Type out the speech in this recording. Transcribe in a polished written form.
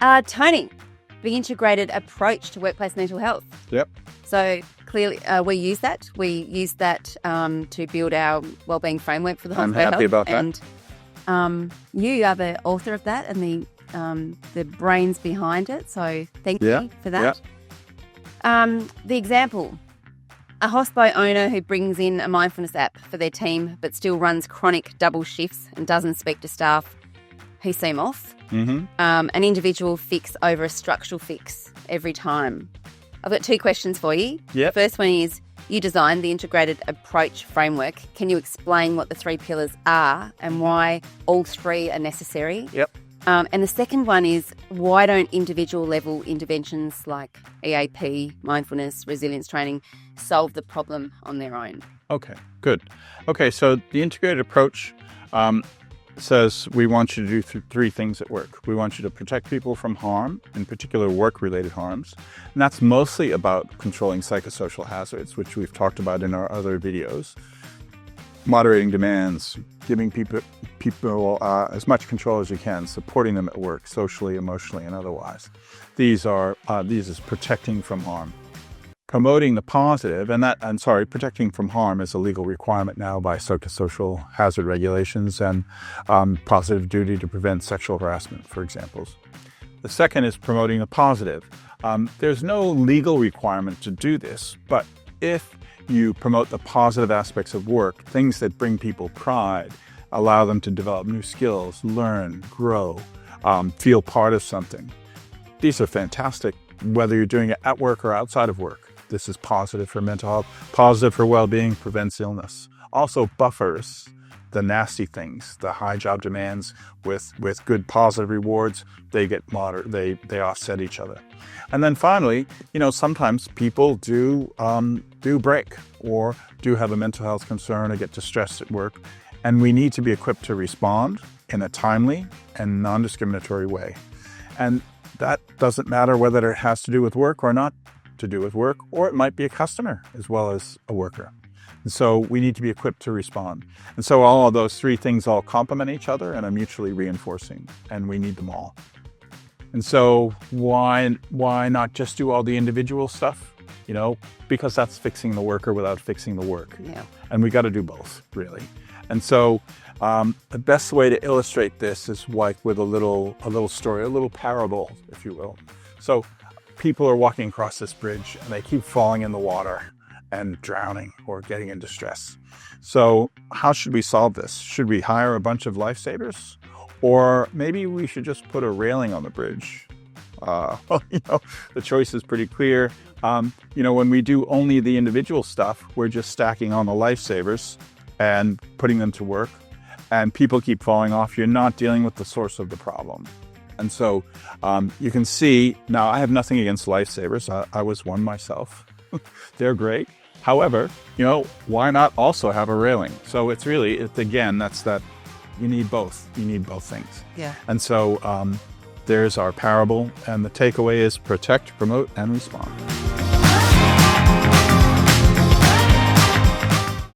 Tony, the integrated approach to workplace mental health. Yep. So clearly we use that. We use that to build our wellbeing framework for the HOSPO Health. I'm happy about that. And you are the author of that and the brains behind it. So thank you for that. Yeah. The example, a HOSPO owner who brings in a mindfulness app for their team but still runs chronic double shifts and doesn't speak to staff who seem off. Mm-hmm. An individual fix over a structural fix every time. I've got 2 questions for you. Yep. The first one is, you designed the integrated approach framework. Can you explain what the 3 pillars are and why all 3 are necessary? Yep. And the second one is, why don't individual level interventions like EAP, mindfulness, resilience training solve the problem on their own? Okay, good. Okay, so the integrated approach says we want you to do 3 things at work. We want you to protect people from harm, in particular work-related harms. And that's mostly about controlling psychosocial hazards, which we've talked about in our other videos. Moderating demands, giving people as much control as you can, supporting them at work, socially, emotionally, and otherwise. These is protecting from harm. Promoting the positive, protecting from harm is a legal requirement now by psychosocial hazard regulations and positive duty to prevent sexual harassment, for examples. The second is promoting the positive. There's no legal requirement to do this, but if you promote the positive aspects of work, things that bring people pride, allow them to develop new skills, learn, grow, feel part of something. These are fantastic, whether you're doing it at work or outside of work. This is positive for mental health, positive for well-being, prevents illness. Also buffers the nasty things, the high job demands with good positive rewards. They get moderate, they offset each other. And then finally, sometimes people do break or do have a mental health concern or get distressed at work. And we need to be equipped to respond in a timely and non-discriminatory way. And that doesn't matter whether it has to do with work or not to do with work, or it might be a customer as well as a worker. And so we need to be equipped to respond. And so all of those 3 things all complement each other and are mutually reinforcing, and we need them all. And so why not just do all the individual stuff? Because that's fixing the worker without fixing the work. Yeah. And we got to do both, really. And so the best way to illustrate this is like with a little story, a little parable, if you will. So people are walking across this bridge and they keep falling in the water and drowning or getting in distress. So how should we solve this? Should we hire a bunch of lifesavers? Or maybe we should just put a railing on the bridge? The choice is pretty clear. When we do only the individual stuff, we're just stacking on the lifesavers and putting them to work. And people keep falling off. You're not dealing with the source of the problem. And so you can see, now I have nothing against lifesavers. I was one myself. They're great. However, why not also have a railing? So it's again, that's that you need both. You need both things. Yeah. And so there's our parable. And the takeaway is protect, promote, and respond.